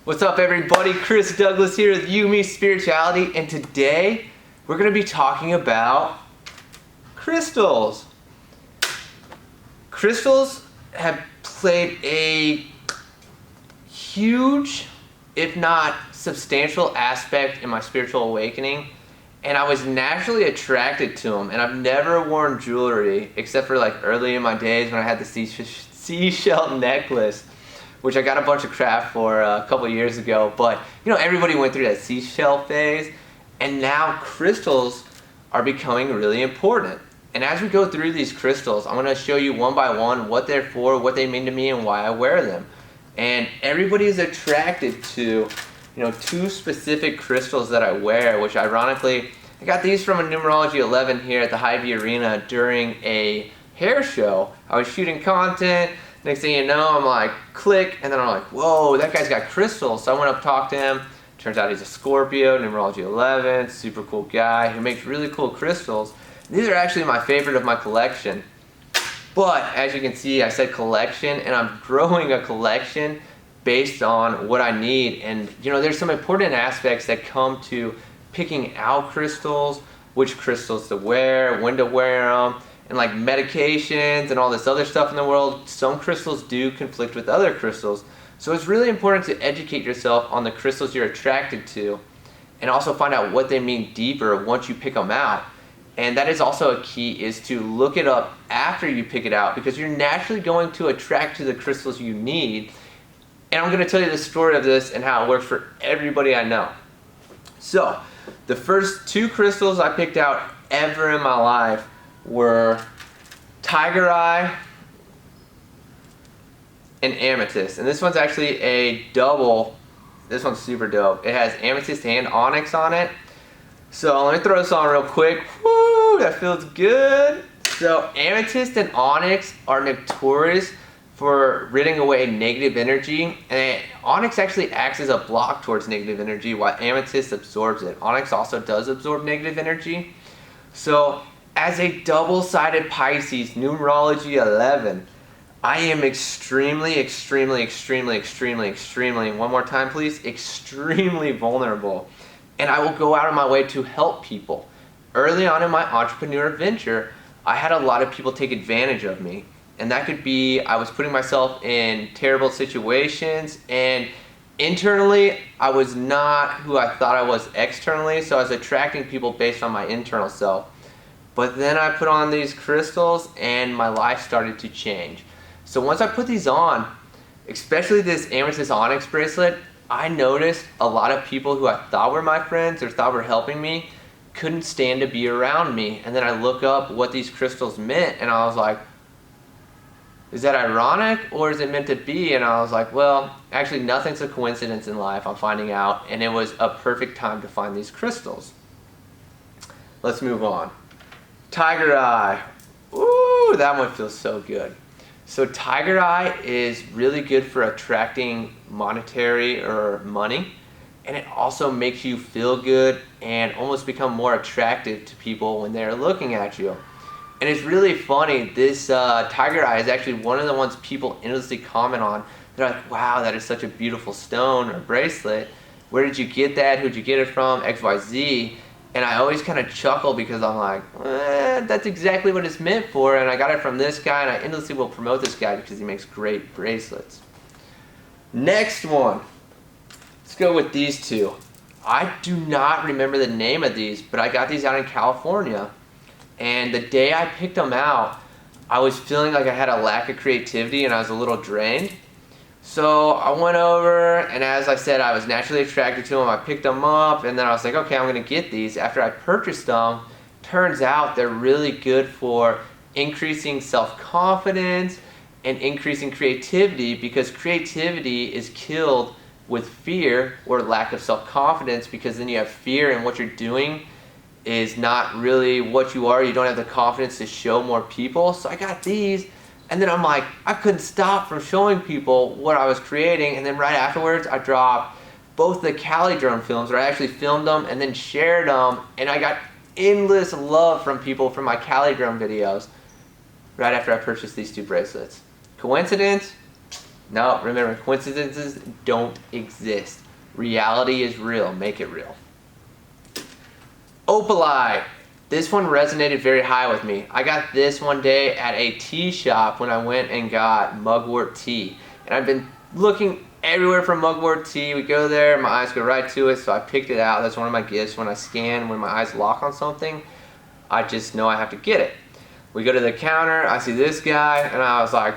What's up, everybody? Chris Douglas here with You, Me, Spirituality, and today we're going to be talking about crystals. Crystals have played a huge, if not substantial, aspect in my spiritual awakening, and I was naturally attracted to them. And I've never worn jewelry except for like early in my days when I had the seashell necklace, which I got a bunch of crap for a couple years ago. But you know, everybody went through that seashell phase, and now crystals are becoming really important. And as we go through these crystals, I'm going to show you one by one what they're for, what they mean to me, and why I wear them. And everybody is attracted to, two specific crystals that I wear, which ironically, I got these from a Numerology 11 here at the Hy-Vee Arena during a hair show. I was shooting content. Next thing you know, I'm like, click, and then I'm like, whoa, that guy's got crystals. So I went up to talk to him. Turns out he's a Scorpio, Numerology 11, super cool guy who makes really cool crystals. These are actually my favorite of my collection. But as you can see, I said collection, and I'm growing a collection based on what I need. And there's some important aspects that come to picking out crystals, which crystals to wear, when to wear them, and like medications and all this other stuff in the world. Some crystals do conflict with other crystals. So it's really important to educate yourself on the crystals you're attracted to, and also find out what they mean deeper once you pick them out. And that is also a key, is to look it up after you pick it out, because you're naturally going to attract to the crystals you need. And I'm going to tell you the story of this and how it works for everybody I know. So the first two crystals I picked out ever in my life were Tiger Eye and Amethyst. And this one's actually a double. This one's super dope. It has Amethyst and Onyx on it. So let me throw this on real quick. Woo, that feels good. So Amethyst and Onyx are notorious for ridding away negative energy. And Onyx actually acts as a block towards negative energy, while Amethyst absorbs it. Onyx also does absorb negative energy. So as a double-sided Pisces, Numerology 11, I am extremely, one more time please, extremely vulnerable. And I will go out of my way to help people. Early on in my entrepreneur venture, I had a lot of people take advantage of me. And that could be, I was putting myself in terrible situations, and internally, I was not who I thought I was externally, so I was attracting people based on my internal self. But then I put on these crystals and my life started to change. So once I put these on, especially this Amethyst Onyx bracelet, I noticed a lot of people who I thought were my friends or thought were helping me couldn't stand to be around me. And then I look up what these crystals meant, and I was like, is that ironic or is it meant to be? And I was like, well, actually nothing's a coincidence in life, I'm finding out. And it was a perfect time to find these crystals. Let's move on. Tiger Eye. Ooh, that one feels so good. So Tiger Eye is really good for attracting monetary or money, and it also makes you feel good and almost become more attractive to people when they're looking at you. And it's really funny, this Tiger Eye is actually one of the ones people endlessly comment on. They're like, wow, that is such a beautiful stone or bracelet. Where did you get that? Who'd you get it from? XYZ. And I always kind of chuckle because I'm like, that's exactly what it's meant for, and I got it from this guy, and I endlessly will promote this guy because he makes great bracelets. Next one. Let's go with these two. I do not remember the name of these, but I got these out in California. And the day I picked them out, I was feeling like I had a lack of creativity and I was a little drained. So I went over, and as I said, I was naturally attracted to them. I picked them up, and then I was like, okay, I'm going to get these. After I purchased them, turns out they're really good for increasing self-confidence and increasing creativity, because creativity is killed with fear or lack of self-confidence, because then you have fear and what you're doing is not really what you are. You don't have the confidence to show more people. So I got these. And then I'm like, I couldn't stop from showing people what I was creating. And then right afterwards, I dropped both the Cali drone films, where I actually filmed them and then shared them. And I got endless love from people from my Cali drone videos right after I purchased these two bracelets. Coincidence? No, remember, coincidences don't exist. Reality is real. Make it real. Opal Eye. This one resonated very high with me. I got this one day at a tea shop when I went and got mugwort tea. And I've been looking everywhere for mugwort tea. We go there, my eyes go right to it, so I picked it out. That's one of my gifts. When I scan, when my eyes lock on something, I just know I have to get it. We go to the counter, I see this guy, and I was like,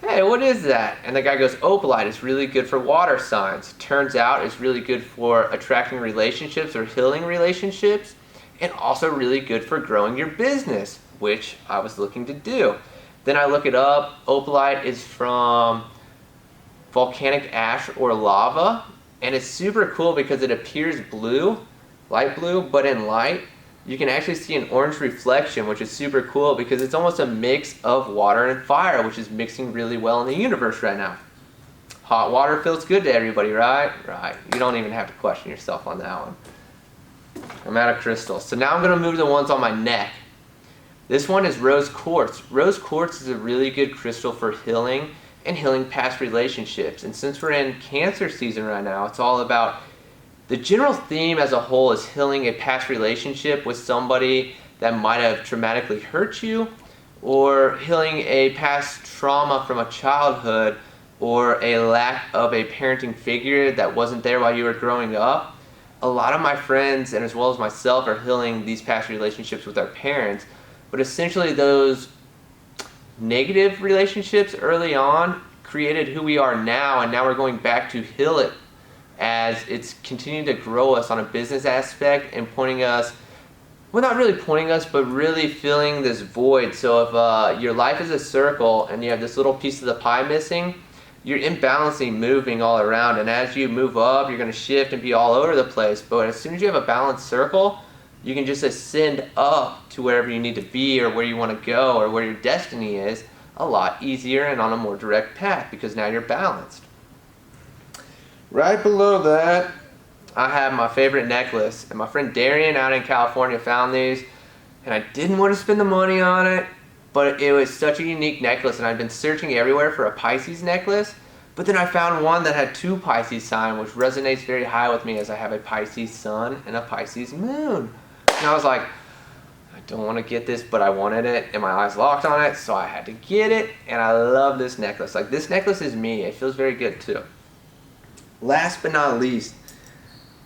hey, what is that? And the guy goes, Opal Eye. It's really good for water signs. Turns out it's really good for attracting relationships or healing relationships, and also really good for growing your business, which I was looking to do. Then I look it up. Opal Eye is from volcanic ash or lava, and it's super cool because it appears blue, light blue, but in light you can actually see an orange reflection, which is super cool because it's almost a mix of water and fire, which is mixing really well in the universe right now. Hot water feels good to everybody, right? Right. You don't even have to question yourself on that one. I'm out of crystals. So now I'm going to move to the ones on my neck. This one is rose quartz. Rose quartz is a really good crystal for healing and healing past relationships. And since we're in Cancer season right now, it's all about the general theme as a whole is healing a past relationship with somebody that might have traumatically hurt you, or healing a past trauma from a childhood, or a lack of a parenting figure that wasn't there while you were growing up. A lot of my friends, and as well as myself, are healing these past relationships with our parents, but essentially those negative relationships early on created who we are now, and now we're going back to heal it as it's continuing to grow us on a business aspect and pointing us, well, not really pointing us, but really filling this void. So if your life is a circle and you have this little piece of the pie missing, you're imbalancing, moving all around, and as you move up, you're going to shift and be all over the place. But as soon as you have a balanced circle, you can just ascend up to wherever you need to be, or where you want to go, or where your destiny is, a lot easier and on a more direct path, because now you're balanced. Right below that, I have my favorite necklace, and my friend Darian out in California found these, and I didn't want to spend the money on it, but it was such a unique necklace, and I'd been searching everywhere for a Pisces necklace, but then I found one that had 2 Pisces signs, which resonates very high with me as I have a Pisces sun and a Pisces moon. And I was like, I don't want to get this, but I wanted it, and my eyes locked on it, so I had to get it, and I love this necklace. Like, this necklace is me. It feels very good, too. Last but not least,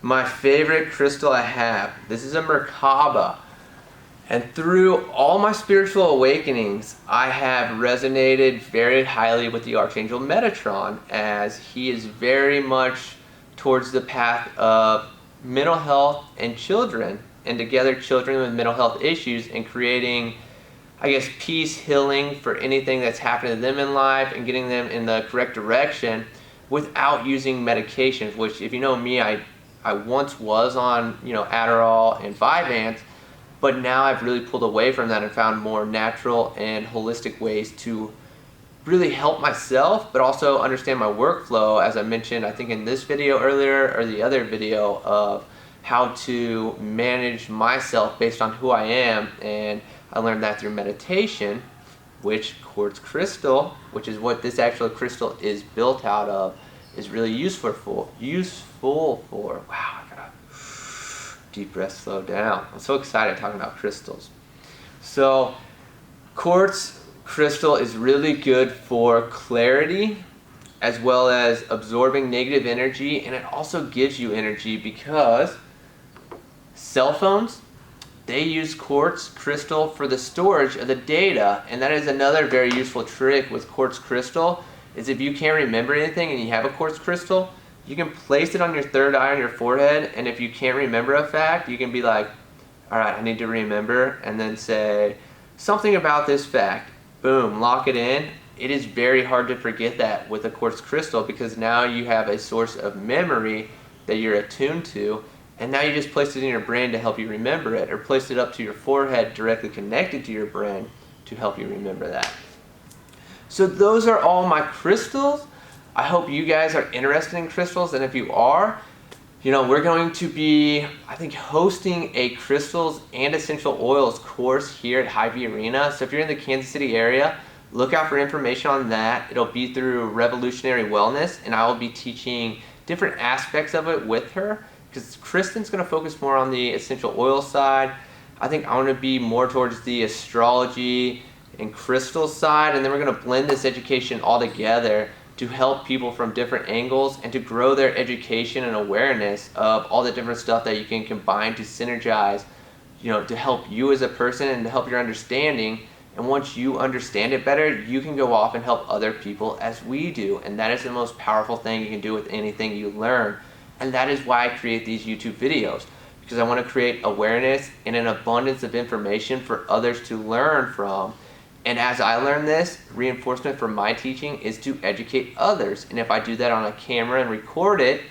my favorite crystal I have. This is a Merkava. And through all my spiritual awakenings, I have resonated very highly with the Archangel Metatron, as he is very much towards the path of mental health and children, and together children with mental health issues, and creating, I guess, peace, healing for anything that's happened to them in life, and getting them in the correct direction without using medications, which, if you know me, I once was on, Adderall and Vyvanse, but now I've really pulled away from that and found more natural and holistic ways to really help myself, but also understand my workflow, as I mentioned, I think in this video earlier, or the other video, of how to manage myself based on who I am. And I learned that through meditation, which quartz crystal, which is what this actual crystal is built out of, is really useful for. Wow, I gotta deep breath, slow down. I'm so excited talking about crystals. So quartz crystal is really good for clarity, as well as absorbing negative energy, and it also gives you energy, because cell phones, they use quartz crystal for the storage of the data. And that is another very useful trick with quartz crystal, is if you can't remember anything and you have a quartz crystal, you can place it on your third eye on your forehead, and if you can't remember a fact, you can be like, all right, I need to remember, and then say something about this fact. Boom, lock it in. It is very hard to forget that with a quartz crystal, because now you have a source of memory that you're attuned to, and now you just place it in your brain to help you remember it, or place it up to your forehead directly connected to your brain to help you remember that. So those are all my crystals. I hope you guys are interested in crystals, and if you are, we're going to be, I think, hosting a crystals and essential oils course here at Hy-Vee Arena. So if you're in the Kansas City area, look out for information on that. It'll be through Revolutionary Wellness, and I will be teaching different aspects of it with her, because Kristen's going to focus more on the essential oil side. I think I want to be more towards the astrology and crystal side, and then we're going to blend this education all together to help people from different angles and to grow their education and awareness of all the different stuff that you can combine to synergize, to help you as a person and to help your understanding. And once you understand it better, you can go off and help other people as we do. And that is the most powerful thing you can do with anything you learn. And that is why I create these YouTube videos, because I want to create awareness and an abundance of information for others to learn from. And as I learn this, reinforcement for my teaching is to educate others. And if I do that on a camera and record it,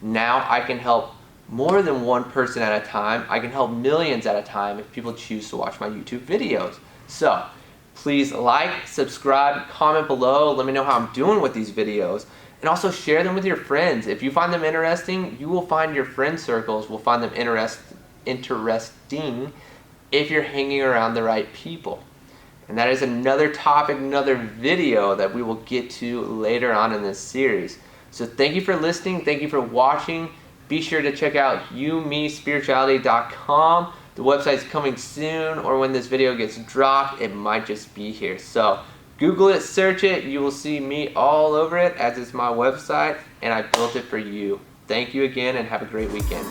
now I can help more than one person at a time. I can help millions at a time if people choose to watch my YouTube videos. So please like, subscribe, comment below. Let me know how I'm doing with these videos. And also share them with your friends. If you find them interesting, you will find your friend circles will find them interesting if you're hanging around the right people. And that is another topic, another video that we will get to later on in this series. So thank you for listening. Thank you for watching. Be sure to check out youmespirituality.com. The website's coming soon, or when this video gets dropped, it might just be here. So Google it, search it. You will see me all over it, as is my website, and I built it for you. Thank you again, and have a great weekend.